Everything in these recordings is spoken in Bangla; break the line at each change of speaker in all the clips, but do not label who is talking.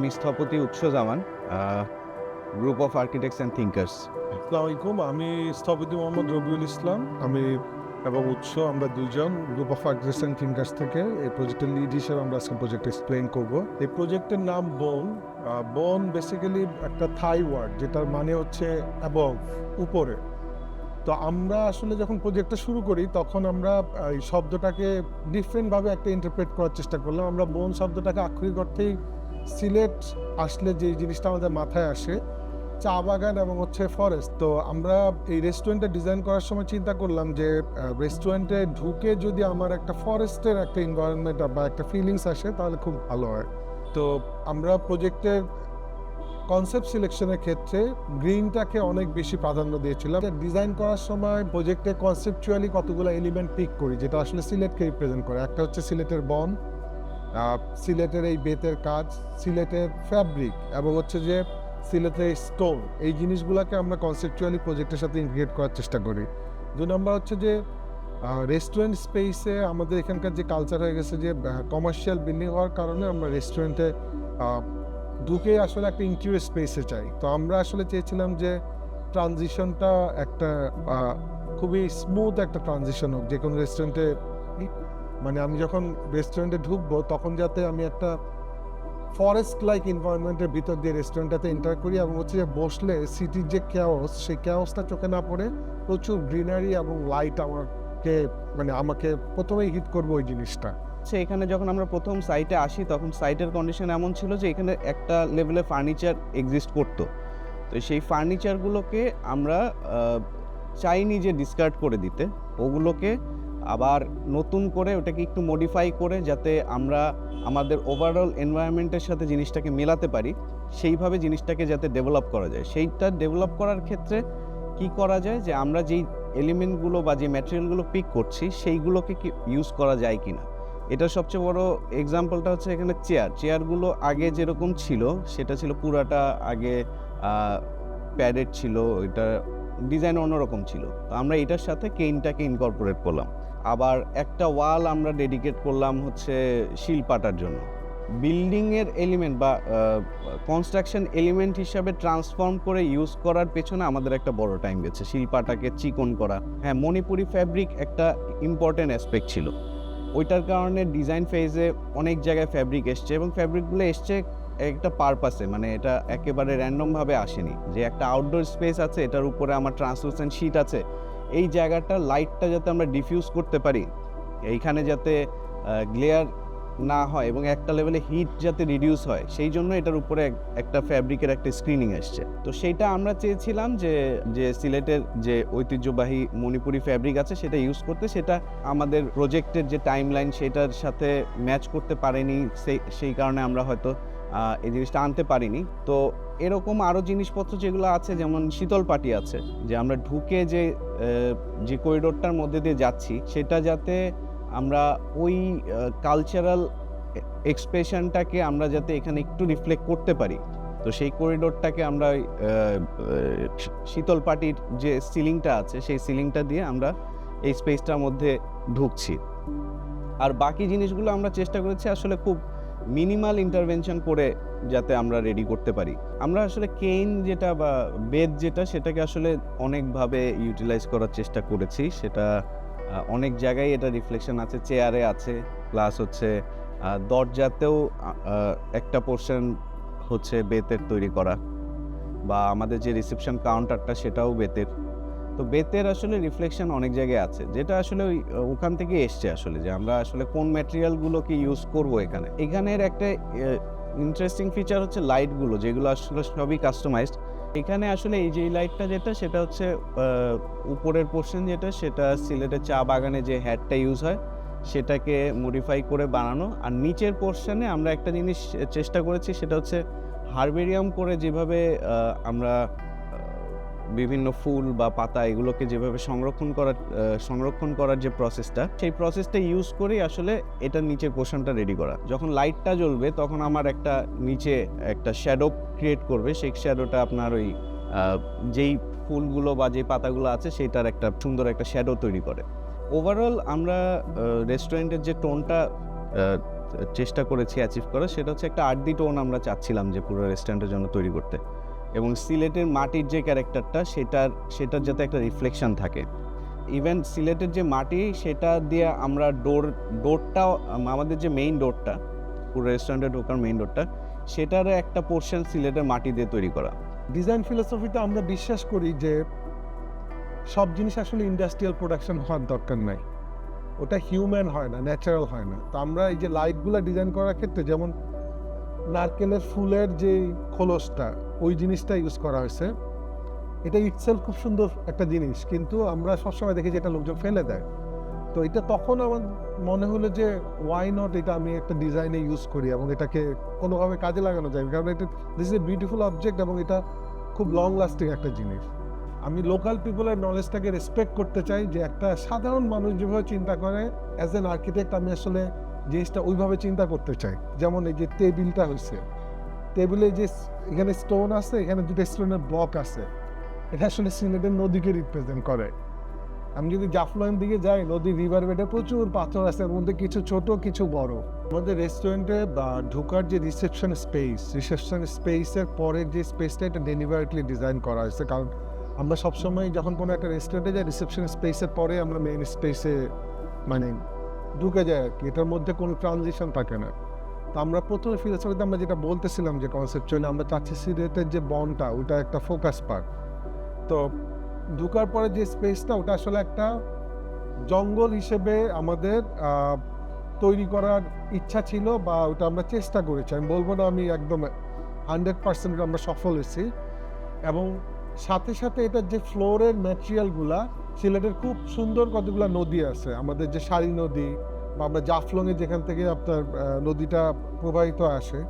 আমি স্থপতি Utsho Zaman, group of architects and thinkers.
আসসালামু আলাইকুম, আমি স্থপতি মোহাম্মদ রবিউল ইসলাম। আমি এবং উৎস আমরা দুইজন group of architects and thinkers থেকে এই প্রজেক্টের লিড হিসেবে আমরা আজকে প্রজেক্ট এক্সপ্লেইন করব। এই প্রজেক্টের নাম বোন। বোন বেসিক্যালি একটা থাই ওয়ার্ড, যেটার মানে হচ্ছে অ্যাবভ, উপরে। তো আমরা আসলে যখন প্রজেক্টটা শুরু করি তখন আমরা এই শব্দটাকে ডিফারেন্টভাবে একটা ইন্টারপ্রেট করার চেষ্টা করলাম। আমরা বোন শব্দটাকে আক্ষরিক অর্থেই সিলেট আসলে যে জিনিসটা আমাদের মাথায় আসে, চা বাগান এবং হচ্ছে ফরেস্ট। তো আমরা এই রেস্টুরেন্টটা ডিজাইন করার সময় চিন্তা করলাম যে রেস্টুরেন্টে ঢুকে যদি আমার একটা ফরেস্টের একটা এনভায়রনমেন্ট বা একটা ফিলিংস আসে তাহলে খুব ভালো হয়। তো আমরা প্রজেক্টের কনসেপ্ট সিলেকশনের ক্ষেত্রে গ্রিনটাকে অনেক বেশি প্রাধান্য দিয়েছিলাম। ডিজাইন করার সময় প্রজেক্টে কনসেপচুয়ালি কতগুলো এলিমেন্ট পিক করি যেটা আসলে সিলেটকে রিপ্রেজেন্ট করে। একটা হচ্ছে সিলেটের বন, সিলেটের এই বেতের কাজ, সিলেটের ফ্যাব্রিক এবং হচ্ছে যে সিলেটের স্টোন। এই জিনিসগুলোকে আমরা কনসেপচুয়ালি প্রজেক্টের সাথে ইন্টিগ্রেট করার চেষ্টা করি। 2 নম্বর হচ্ছে যে রেস্টুরেন্ট স্পেসে আমাদের এখানকার যে কালচার হয়ে গেছে যে কমার্শিয়াল বিল্ডিং হওয়ার কারণে আমরা রেস্টুরেন্টে ঢুকে আসলে একটা ইনকিউরিয়াস স্পেসে চাই। তো আমরা আসলে চেয়েছিলাম যে ট্রানজিশনটা একটা খুবই স্মুথ একটা ট্রানজিশন হোক যে কোনো রেস্টুরেন্টে। মানে আমি যখন রেস্টুরেন্টে ঢুকবো তখন যাতে আমি একটা ফরেস্ট লাইক এনভায়রনমেন্টের ভিতর দিয়ে রেস্টুরেন্টটাতে এন্টার করি এবং হচ্ছে যে বসলে সিটির যে ক্যাওস, সেই ক্যাওসটা চোখে না পড়ে প্রচুর গ্রিনারি এবং লাইট আমাকে প্রথমেই হিট করবো ওই জিনিসটা।
এখানে যখন আমরা প্রথম সাইটে আসি তখন সাইটের কন্ডিশন এমন ছিল যে এখানে একটা লেভেলে ফার্নিচার এক্সিস্ট করতো। তো সেই ফার্নিচারগুলোকে আমরা চাইনি যে ডিসকার্ড করে দিতে, ওগুলোকে আবার নতুন করে ওটাকে একটু মডিফাই করে যাতে আমরা আমাদের ওভারঅল এনভায়রনমেন্টের সাথে জিনিসটাকে মেলাতে পারি, সেইভাবে জিনিসটাকে যাতে ডেভেলপ করা যায়। সেইটা ডেভেলপ করার ক্ষেত্রে কি করা যায় যে আমরা যেই এলিমেন্টগুলো বা যে ম্যাটেরিয়ালগুলো পিক করছি সেইগুলোকে কি ইউজ করা যায় কিনা। এটার সবচেয়ে বড় এক্সাম্পলটা হচ্ছে এখানে চেয়ারগুলো আগে যেরকম ছিল সেটা ছিল পুরাটা আগে প্যাডেড ছিল, এটা ডিজাইন অন্যরকম ছিল। তো আমরা এটার সাথে কেইনটাকে ইনকর্পোরেট করলাম। আবার একটা ওয়াল আমরা ডেডিকেট করলাম হচ্ছে শিলপাটার জন্য। বিল্ডিংয়ের এলিমেন্ট বা কনস্ট্রাকশন এলিমেন্ট হিসাবে ট্রান্সফর্ম করে ইউজ করার পেছনে আমাদের একটা বড় টাইম গেছে। শিলপাটাকে চিকন করা, হ্যাঁ, মণিপুরি ফ্যাব্রিক একটা ইম্পর্টেন্ট অ্যাসপেক্ট ছিল। ওইটার কারণে ডিজাইন ফেজে অনেক জায়গায় ফ্যাব্রিক এসছে এবং ফ্যাব্রিকগুলো এসছে একটা পারপাসে, মানে এটা একেবারে র্যান্ডমভাবে আসেনি যে একটা আউটডোর স্পেস আছে, এটার উপরে আমার ট্রান্সলুসেন্ট শীট আছে, এই জায়গাটা লাইটটা যাতে আমরা ডিফিউজ করতে পারি, এইখানে যাতে গ্লেয়ার না হয় এবং একটা লেভেলে হিট যাতে রিডিউস হয়, সেই জন্য এটার উপরে একটা ফ্যাব্রিকের একটা স্ক্রিনিং এসছে। তো সেইটা আমরা চেয়েছিলাম যে সিলেটের যে ঐতিহ্যবাহী মণিপুরি ফ্যাব্রিক আছে সেটা ইউজ করতে। সেটা আমাদের প্রজেক্টের যে টাইম লাইন সেটার সাথে ম্যাচ করতে পারেনি, সেই কারণে আমরা হয়তো এই জিনিসটা আনতে পারিনি। তো এরকম আরও জিনিসপত্র যেগুলো আছে, যেমন শীতল পাটি আছে, যে আমরা ঢুকে যে করিডোরটার মধ্যে দিয়ে যাচ্ছি সেটা যাতে আমরা ওই কালচারাল এক্সপ্রেশনটাকে আমরা যাতে এখানে একটু রিফ্লেক্ট করতে পারি। তো সেই করিডোরটাকে আমরা শীতল পাটির যে সিলিংটা আছে সেই সিলিংটা দিয়ে আমরা এই স্পেসটার মধ্যে ঢুকছি। আর বাকি জিনিসগুলো আমরা চেষ্টা করেছি আসলে খুব মিনিমাল ইন্টারভেনশন করে যাতে আমরা রেডি করতে পারি। আমরা আসলে কেইন যেটা বা বেদ যেটা, সেটাকে আসলে অনেকভাবে ইউটিলাইজ করার চেষ্টা করেছি। সেটা অনেক জায়গায় এটা রিফ্লেকশন আছে, চেয়ারে আছে, প্লাস হচ্ছে দরজাতেও একটা পোর্শন হচ্ছে বেতের তৈরি করা, বা আমাদের যে রিসেপশন কাউন্টারটা সেটাও বেতের। তো বেতের আসলে রিফ্লেকশন অনেক জায়গায় আছে, যেটা আসলে ওখান থেকে এসছে আসলে, যে আমরা আসলে কোন ম্যাটেরিয়ালগুলোকে ইউজ করব এখানে। এখানের একটা ইন্টারেস্টিং ফিচার হচ্ছে লাইটগুলো, যেগুলো আসলে সবই কাস্টমাইজড। এখানে আসলে এই যে লাইটটা যেটা, সেটা হচ্ছে উপরের পোর্শন যেটা, সেটা সিলেটের চা বাগানে যে হ্যাটটা ইউজ হয় সেটাকে মডিফাই করে বানানো। আর নিচের পোর্শনে আমরা একটা জিনিস চেষ্টা করেছি, সেটা হচ্ছে হার্বেরিয়াম করে যেভাবে আমরা বিভিন্ন ফুল বা পাতা এগুলোকে যেভাবে সংরক্ষণ করার যে প্রসেসটা, সেই প্রসেসটা ইউজ করেই আসলে এটার নিচের পোর্শনটা রেডি করা। যখন লাইটটা জ্বলবে তখন আমার একটা নিচে একটা শ্যাডো ক্রিয়েট করবে, সেই শ্যাডোটা আপনার ওই যেই ফুলগুলো বা যে পাতাগুলো আছে সেইটার একটা সুন্দর একটা শ্যাডো তৈরি করে। ওভারঅল আমরা রেস্টুরেন্টের যে টোনটা চেষ্টা করেছি অ্যাচিভ করার, সেটা হচ্ছে একটা আর্ট টোন আমরা চাচ্ছিলাম যে পুরো রেস্টুরেন্টের জন্য তৈরি করতে, এবং সিলেটের মাটির যে ক্যারেক্টারটা সেটার যাতে একটা রিফ্লেকশন থাকে। ইভেন সিলেটের যে মাটি সেটা দিয়ে আমরা ডোরটাও, আমাদের যে মেইন ডোরটা, পুরো রেস্টুরেন্টে ঢোকার মেইন ডোরটা, সেটারও একটা পোর্শন সিলেটের মাটি দিয়ে তৈরি করা।
ডিজাইন ফিলোসফিতে আমরা বিশ্বাস করি যে সব জিনিস আসলে ইন্ডাস্ট্রিয়াল প্রোডাকশন হওয়ার দরকার নাই, ওটা হিউম্যান হয় না, ন্যাচারাল হয় না। তো আমরা এই যে লাইটগুলো ডিজাইন করার ক্ষেত্রে যেমন নারকেলের ফুলের যে খোলসটা, ওই জিনিসটা ইউজ করা হয়েছে। এটা ইটসেলফ খুব সুন্দর একটা জিনিস, কিন্তু আমরা সবসময় দেখি যে এটা লোকজন ফেলে দেয়। তো এটা তখন আমার মনে হলো যে ওয়াই নট এটা আমি একটা ডিজাইনে ইউজ করি এবং এটাকে কোনোভাবে কাজে লাগানো যায়, কারণ এটা this is a beautiful object এবং এটা খুব লং লাস্টিং একটা জিনিস। আমি লোকাল পিপলের নলেজটাকে রেসপেক্ট করতে চাই, যে একটা সাধারণ মানুষ যেভাবে চিন্তা করে অ্যাজ এন আর্কিটেক্ট আমি আসলে জিনিসটা ওইভাবে চিন্তা করতে চাই। যেমন এই যে টেবিলটা হয়েছে, টেবিলে যে এখানে স্টোন আছে, এখানে দুটো স্টোনের ব্লক আছে, এটা আসলে সিলেটের নদীকে রিপ্রেজেন্ট করে। আমি যদি জাফলং দিকে যাই, নদী রিভার বেডে প্রচুর পাথর আছে, এর মধ্যে কিছু ছোট কিছু বড়। আমাদের রেস্টুরেন্টে বা ঢোকার যে রিসেপশন স্পেসের পরের যে স্পেসটা, এটা ডেলিভারেটলি ডিজাইন করা হয়েছে, কারণ আমরা সবসময় যখন কোনো একটা রেস্টুরেন্টে যাই, রিসেপশন স্পেসের পরে আমরা মেইন স্পেসে মানে ঢুকে যাই আর কি, এটার মধ্যে কোনো ট্রানজিশন থাকে না। তো আমরা প্রথমে ফিলোসফিতে আমরা যেটা বলতেছিলাম যে কনসেপচুয়ালি আমরা চাচ্ছি সিলেটের যে বনটা, ওটা একটা ফোকাস পার্ট। তো ঢুকার পরে যে স্পেসটা, ওটা আসলে একটা জঙ্গল হিসেবে আমাদের তৈরি করার ইচ্ছা ছিল, বা ওটা আমরা চেষ্টা করেছি। আমি বলবো না আমি একদম 100% আমরা সফল হয়েছি। এবং সাথে সাথে এটার যে ফ্লোরের ম্যাটেরিয়ালগুলা, সিলেটের খুব সুন্দর কতগুলো নদী আছে, আমাদের যে সারি নদী বা আমরা জাফলংয়ে যেখান থেকে আপনার নদীটা প্রবাহিত আসে,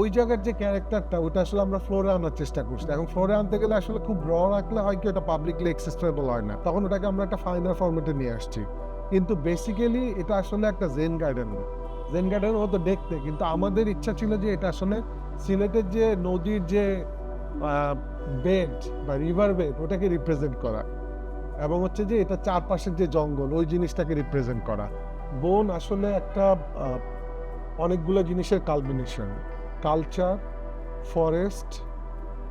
ওই জায়গার যে ক্যারেক্টারটা, ওটা আসলে আমরা ফ্লোরে আনার চেষ্টা করছি। এখন ফ্লোরে আনতে গেলে আসলে খুব র রাখলে হয় কি, ওটা পাবলিকলি অ্যাক্সেসেবল হয় না, তখন ওটাকে আমরা একটা ফাইনাল ফরম্যাটে নিয়ে আসছি। কিন্তু বেসিক্যালি এটা আসলে একটা জেন গার্ডেনের মতো দেখতে, কিন্তু আমাদের ইচ্ছা ছিল যে এটা আসলে সিলেটের যে নদীর যে বেড বা রিভার বেড, ওটাকে রিপ্রেজেন্ট করা, এবং হচ্ছে যে এটা চারপাশের যে জঙ্গল, ওই জিনিসটাকে রিপ্রেজেন্ট করা। বন আসলে একটা অনেকগুলো জিনিসের কালমিনেশন, কালচার, ফরেস্ট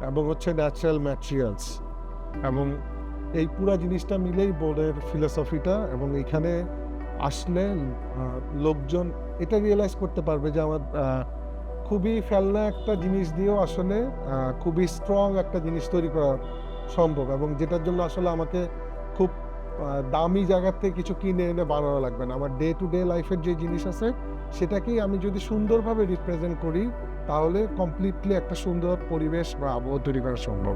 এবং হচ্ছে ন্যাচারাল ম্যাটেরিয়ালস, এবং এই পুরা জিনিসটা মিলেই বোর্ডের ফিলোসফিটা। এবং এখানে আসলে লোকজন এটা রিয়েলাইজ করতে পারবে যে আমার খুবই ফেলনা একটা জিনিস দিয়েও আসলে খুবই স্ট্রং একটা জিনিস তৈরি করা সম্ভব, এবং যেটার জন্য আসলে আমাকে খুব দামি জায়গার থেকে কিছু কিনে এনে বানানো লাগবে না। আমার ডে টু ডে লাইফের যে জিনিস আছে, সেটাকেই আমি যদি সুন্দরভাবে রিপ্রেজেন্ট করি, তাহলে কমপ্লিটলি একটা সুন্দর পরিবেশ বা আবহাওয়া তৈরি করা সম্ভব।